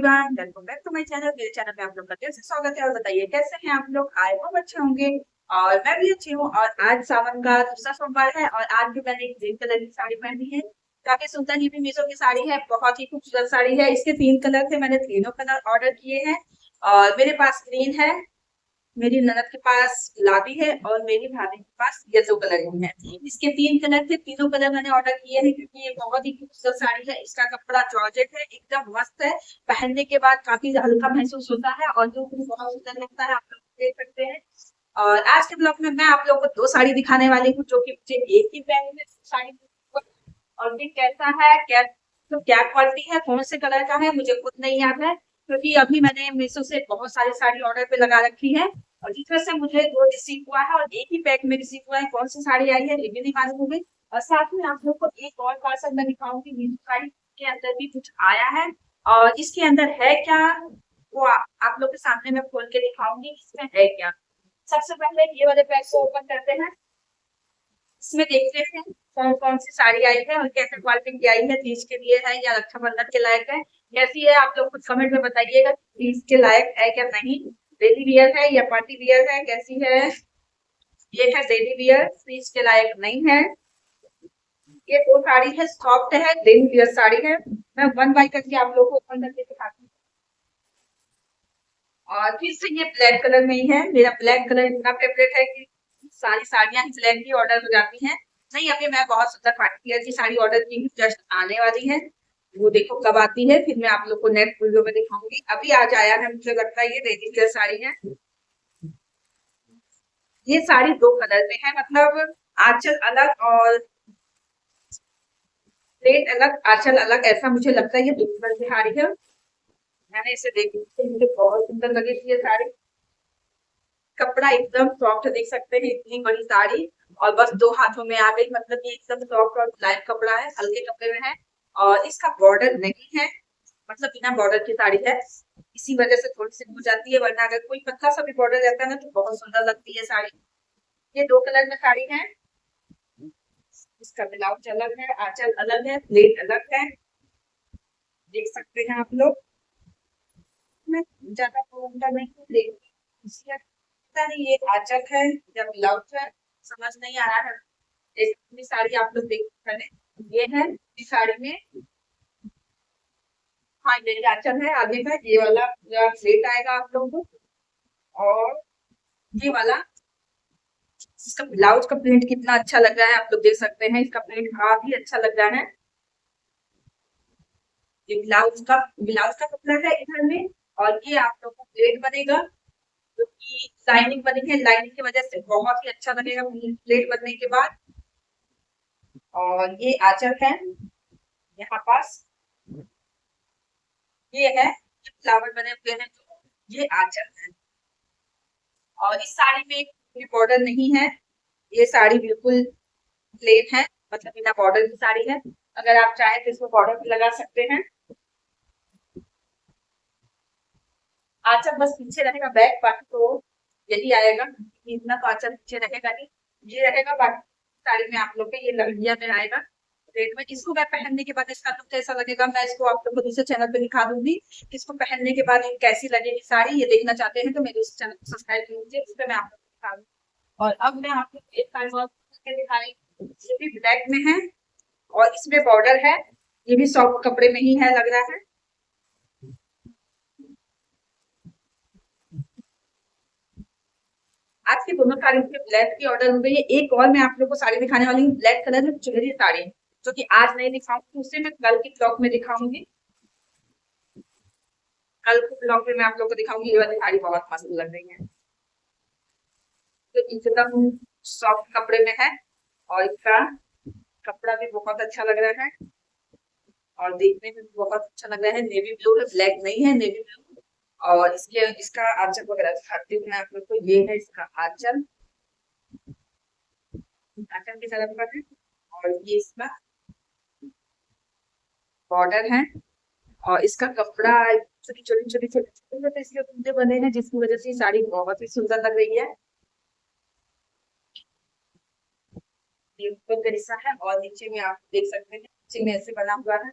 Everyone, welcome back to my channel. मेरे channel में आप लोग का दिल से स्वागत है। और बताइए कैसे हैं आप लोग। आई होप अच्छे होंगे और मैं भी अच्छी हूँ। और आज सावन का दूसरा सोमवार है और आज भी मैंने एक ग्रीन कलर की साड़ी पहनी है। काफी सुंदर, ये भी मीशो की साड़ी है, बहुत ही खूबसूरत साड़ी है। इसके 3 कलर थे, मैंने तीनों कलर ऑर्डर किए हैं। और मेरे पास ग्रीन है, मेरी ननद के पास गुलाबी है और मेरी भाभी के पास येलो कलर है। इसके 3 कलर थे, तीनों कलर मैंने ऑर्डर किए हैं क्योंकि ये बहुत ही खूबसूरत साड़ी है। इसका कपड़ा जॉर्जेट है, एकदम मस्त है। पहनने के बाद काफी हल्का महसूस होता है और जो भी बहुत सुंदर लगता है, आप लोग देख सकते हैं। और आज के ब्लॉग में मैं आप लोगों को 2 साड़ी दिखाने वाली हूँ, जो कि मुझे एक ही बैग में साड़ी। और ये कैसा है, क्या तो क्या क्वालिटी है, कौन से कलर का है, मुझे खुद नहीं याद है क्योंकि अभी मैंने मीशो से बहुत सारी साड़ी ऑर्डर पे लगा रखी है। और जिस तरह से मुझे 2 रिसीव हुआ है और एक ही पैक में रिसीव हुआ है, कौन सी साड़ी आई है ये भी नहीं मालूम होगी। और साथ में आप लोग को एक और पार्सल मैं दिखाऊंगी, मीशो साड़ी के अंदर भी कुछ आया है। और इसके अंदर है क्या, वो आप लोग के सामने मैं खोल के दिखाऊंगी इसमें है क्या। सबसे पहले ये वाले पैक को ओपन करते हैं। इसमें देखते हैं कौन कौन सी साड़ी आई है और कैसे क्वालिटी की आई है, तीज के लिए है या रक्षाबंधन के लायक है, कैसी है। आप लोग कुछ कमेंट में बताइएगा, तीज के लायक है क्या नहीं, डेली वियर है या पार्टी वियर है, कैसी है। ये है डेली वियर, तीज के लायक नहीं है। ये वो साड़ी है, सॉफ्ट है, डेली वियर साड़ी है। मैं वन बाय करके आप लोग को ओपन करके दिखाती हूँ। और फिर से ये ब्लैक कलर में ही है। मेरा ब्लैक कलर इतना फेवरेट है कि सारी साड़ियां ब्लैक ही ऑर्डर हो जाती हैं। नहीं, अभी मैं बहुत सुंदर पार्टी वियर की साड़ी ऑर्डर की हूँ, जस्ट आने वाली है। वो देखो कब आती है, फिर मैं आप लोग को नेक्स्ट वीडियो में दिखाऊंगी। अभी आज आया है, मुझे लगता है ये डेली वियर साड़ी है। ये साड़ी 2 कलर में है, मतलब आंचल अलग और प्लेट अलग, आंचल अलग, ऐसा मुझे लगता है। ये 2 कलर की साड़ी है। मैंने इसे देखी थी, मुझे बहुत सुंदर लगी थी ये साड़ी। कपड़ा एकदम सॉफ्ट, देख सकते हैं इतनी बड़ी साड़ी और बस 2 हाथों में आ गई। मतलब ये एकदम सॉफ्ट और लाइट कपड़ा है, हल्के कपड़े में है। और इसका बॉर्डर नहीं है, मतलब बिना बॉर्डर की साड़ी है, इसी वजह से थोड़ी सी हो जाती है, वरना अगर कोई पतला सा भी बॉर्डर रहता है ना तो बहुत सुंदर लगती है साड़ी। ये 2 कलर में साड़ी है। इसका ब्लाउज अलग है, आंचल अलग है, प्लेट अलग है, देख सकते हैं आप लोग। मैं ज्यादा बोलता नहीं हूँ, लेकिन इसलिए पता नहीं ये आंचल है या ब्लाउज है, समझ नहीं आ रहा है। एक अपनी साड़ी आप लोग देख पहले, ये है इस साड़ी में। हाँ, ये आंचल है आगे का, ये वाला पूरा सेट आएगा आप लोगों को। और ये वाला, इसका ब्लाउज का प्रिंट कितना अच्छा लग रहा है, आप लोग देख सकते हैं। इसका प्रिंट काफी अच्छा लग रहा है। ये ब्लाउज का कपड़ा है इधर में। और ये आप लोग को प्लेट बनेगा, जो कि लाइनिंग बनी है, लाइनिंग की वजह से बहुत ही अच्छा लगेगा प्लेट बनने के बाद। और ये आंचल है यहाँ पास, ये है फ्लावर बने हुए हैं, जो ये आंचल है। और इस साड़ी में कोई बॉर्डर नहीं है, ये साड़ी बिल्कुल प्लेन है, मतलब बिना बॉर्डर की साड़ी है। अगर आप चाहें तो इसको बॉर्डर भी लगा सकते हैं। आंचल बस पीछे रहेगा, बैक बाकी तो यही आएगा। इतना तो आंचल पीछे रहेगा नहीं, ये रहेगा। बाकी साड़ी में आप लोग के ये लड़कियां में आएगा रेड में। इसको मैं पहनने के बाद इसका लुक कैसा लगेगा, मैं इसको आप लोग को दूसरे चैनल पे दिखा दूंगी। इसको पहनने के बाद कैसी लगेगी साड़ी, ये देखना चाहते हैं तो मेरे उस चैनल को सब्सक्राइब कर लीजिए, इस पे मैं आप लोग को दिखा दूंगी। और अब मैं आप लोग को एक साड़ी और करके दिखा रही हूँ, ये भी ब्लैक में है और इसमें बॉर्डर है। ये भी सॉफ्ट कपड़े में ही है, लग रहा है। आज की दोनों साड़ी मुझे ब्लैक की ऑर्डर हो गई है। एक और मैं आप लोग को साड़ी दिखाने वाली हूँ, ब्लैक कलर में चुनरी साड़ी, जो कि आज नहीं दिखाऊंगी, उसे मैं कल की ब्लॉग में दिखाऊंगी। कल के ब्लॉग में मैं आप लोग को दिखाऊंगी। ये वाली साड़ी बहुत मस्त लग रही है, तो एकदम सॉफ्ट कपड़े में है और इसका कपड़ा भी बहुत अच्छा लग रहा है और देखने में भी बहुत अच्छा लग रहा है। नेवी ब्लू है, ब्लैक नहीं है, नेवी ब्लू। और इसके इसका आंचल वगैरह दिखाती हूँ मैं आप लोग को। ये है इसका आंचल, आंचल की तरफ का है। और ये इसका बॉर्डर है और इसका कपड़ा छोटी छोटी छोटी छोटी छोटे इसके बूंदे बने हैं, जिसकी वजह से ये साड़ी बहुत ही सुंदर लग रही है। ये ऊपर का हिस्सा है और नीचे में आप देख सकते हैं, नीचे में ऐसे बना हुआ है।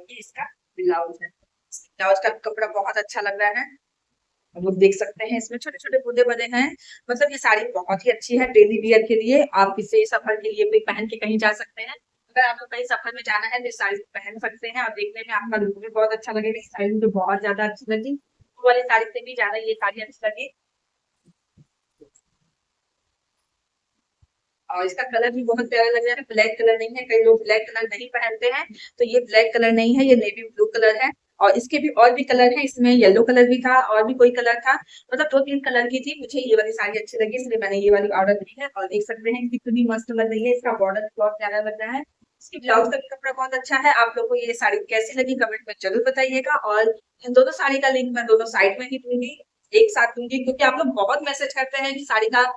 ये इसका ब्लाउज है। ब्लाउज का कपड़ा बहुत अच्छा लग रहा है। हम लोग देख सकते हैं इसमें छोटे-छोटे बूँदे बने हैं। मतलब ये साड़ी बहुत ही अच्छी है डेली वियर के लिए। आप इसे सफर के लिए भी पहन के कहीं जा सकते हैं। अगर आपको कहीं सफर में जाना है तो इस साड़ी को पहन सकते हैं और देखने में आपका लुक भी बहुत अच्छा लगेगा। इस साड़ी मुझे बहुत ज़्यादा अच्छी लगी। वो वाली साड़ी से भी ज़्यादा ये साड़ी अच्छी लगी। और इसका कलर भी बहुत प्यारा लग रहा है, ब्लैक कलर नहीं है, कई लोग ब्लैक कलर नहीं पहनते हैं, तो ये ब्लैक कलर नहीं है, ये नेवी ब्लू कलर है। और इसके भी और भी कलर है, इसमें येलो कलर भी था और भी कोई कलर था, मतलब 2-3 कलर की थी। मुझे ये वाली साड़ी अच्छी लगी इसलिए मैंने ये वाली ऑर्डर की है और देख सकते हैं कितनी मस्त लग रही है, इसका बॉर्डर बहुत प्यारा लग रहा है। इसकी ब्लाउज का भी कपड़ा बहुत अच्छा है। आप लोग को ये साड़ी कैसी लगी कमेंट में ज़रूर बताइएगा और इन दोनों साड़ी का लिंक मैं दोनों साइड में ही दूँगी, एक साथ दूँगी क्योंकि आप लोग बहुत मैसेज करते हैं कि साड़ी का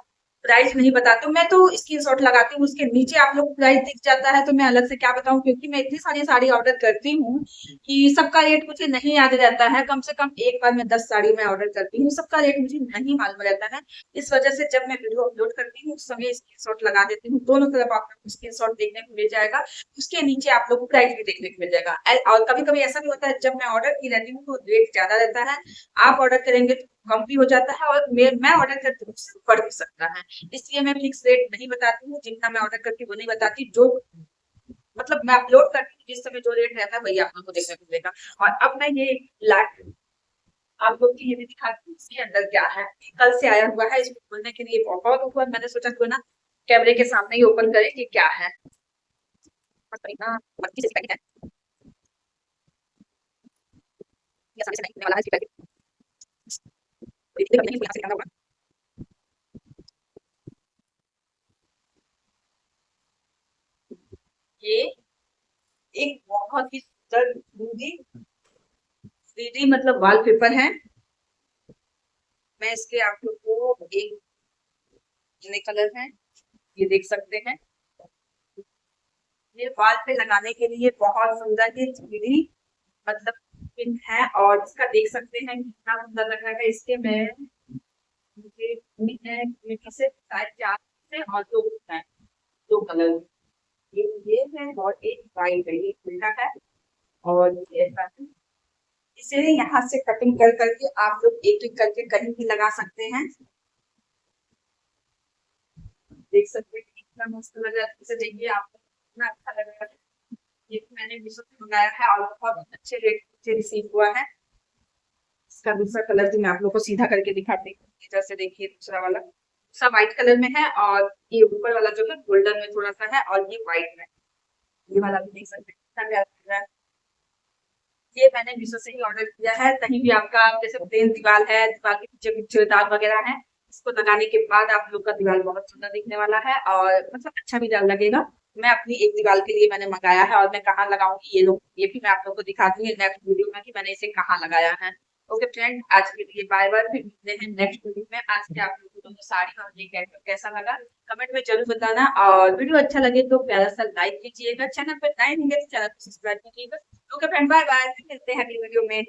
प्राइस नहीं बताती हूँ। मैं तो स्क्रीनशॉट लगाती हूँ, उसके नीचे आप लोग को प्राइस दिख जाता है तो मैं अलग से क्या बताऊँ क्योंकि मैं इतनी सारी साड़ी ऑर्डर करती हूँ कि सबका रेट मुझे नहीं याद रहता है। कम से कम एक बार मैं 10 साड़ी मैं ऑर्डर करती हूँ, सबका रेट मुझे नहीं मालूम रहता है। इस वजह से जब मैं वीडियो अपलोड करती हूँ, उस समय स्क्रीनशॉट लगा देती हूँ। दोनों तरफ आपको स्क्रीनशॉट देखने को मिल जाएगा, उसके नीचे आप लोग को प्राइस भी देखने को मिल जाएगा। और कभी-कभी ऐसा भी होता है जब मैं ऑर्डर की रहती हूँ तो रेट ज़्यादा रहता है, आप ऑर्डर करेंगे तो कम भी हो जाता है और मैं ऑर्डर करती हूँ उससे बढ़ भी सकता है। इसलिए मैं फिक्स रेट नहीं बताती हूँ, जितना मैं ऑर्डर करती हूँ वो नहीं बताती, जो मतलब मैं अपलोड करती हूँ जिस समय जो रेट रहता है वही आप लोग को देखने को मिलेगा। और अब मैं ये लाट आप लोग की ये भी दिखाती हूँ इसके अंदर क्या है। कल से आया हुआ है, इसको खोलने के लिए बहुत ऊपर मैंने सोचा क्यों ना कैमरे के सामने ही ओपन करें कि क्या है। ना मक्खी से पैकेट है, ये आसानी से नहीं खुलने वाला है इसकी पैकेट। देखिए कभी नहीं यहाँ से निकालना होगा। ये एक बहुत ही सुंदर 3D मतलब वॉलपेपर है। मैं इसके आप लोग को एक कितने कलर हैं ये देख सकते हैं। ये वॉल पे लगाने के लिए बहुत सुंदर ये 3D मतलब पिन है और इसका देख सकते हैं कितना सुंदर लग रहा है। इसके में मुझे उम्मीद है कि से शायद 4 से और 2 है, 2 कलर। ये है और एक वाइट है, ये उल्टा है और ये ऐसा है। इसे यहाँ से कटिंग कर करके आप लोग एक-एक करके कहीं भी लगा सकते हैं। देख सकते हैं कितना मस्त लग रहा है। इसे देखिए आपको कितना अच्छा लग रहा है। ये भी मैंने मीशो से मंगाया है और बहुत अच्छे रेट से रिसीव हुआ है। इसका दूसरा कलर भी मैं आप लोग को सीधा करके दिखाती हूँ। इधर से देखिए दूसरा वाला सब व्हाइट कलर में है और ये ऊपर वाला जो है गोल्डन में थोड़ा सा है और ये व्हाइट में। ये वाला भी देख सकते हैं कितना प्यारा लग रहा है। ये मैंने मीशो से ही ऑर्डर किया है। कहीं भी आपका जैसे प्लेन दीवार है, दीवार के पीछे कुछ दाग वगैरह है, इसको लगाने के बाद आप लोग का दीवार बहुत सुंदर दिखने वाला है और मतलब अच्छा भी लगेगा। मैं अपनी एक दीवार के लिए मैंने मंगाया है और मैं कहाँ लगाऊंगी ये भी मैं आप लोग को दिखा दूंगी नेक्स्ट वीडियो में कि मैंने इसे कहाँ लगाया है। ओके फ्रेंड, आज के लिए बाय बाय, फिर मिलते हैं नेक्स्ट वीडियो में। आज के आप लोगों को दोनों साड़ी और ये कैसा लगा कमेंट में जरूर बताना और वीडियो अच्छा लगे तो प्यारा सा लाइक कीजिएगा। चैनल पर नए होंगे तो चैनल को सब्सक्राइब कीजिएगा। ओके फ्रेंड, बाय बाय, फिर मिलते हैं अगली वीडियो में।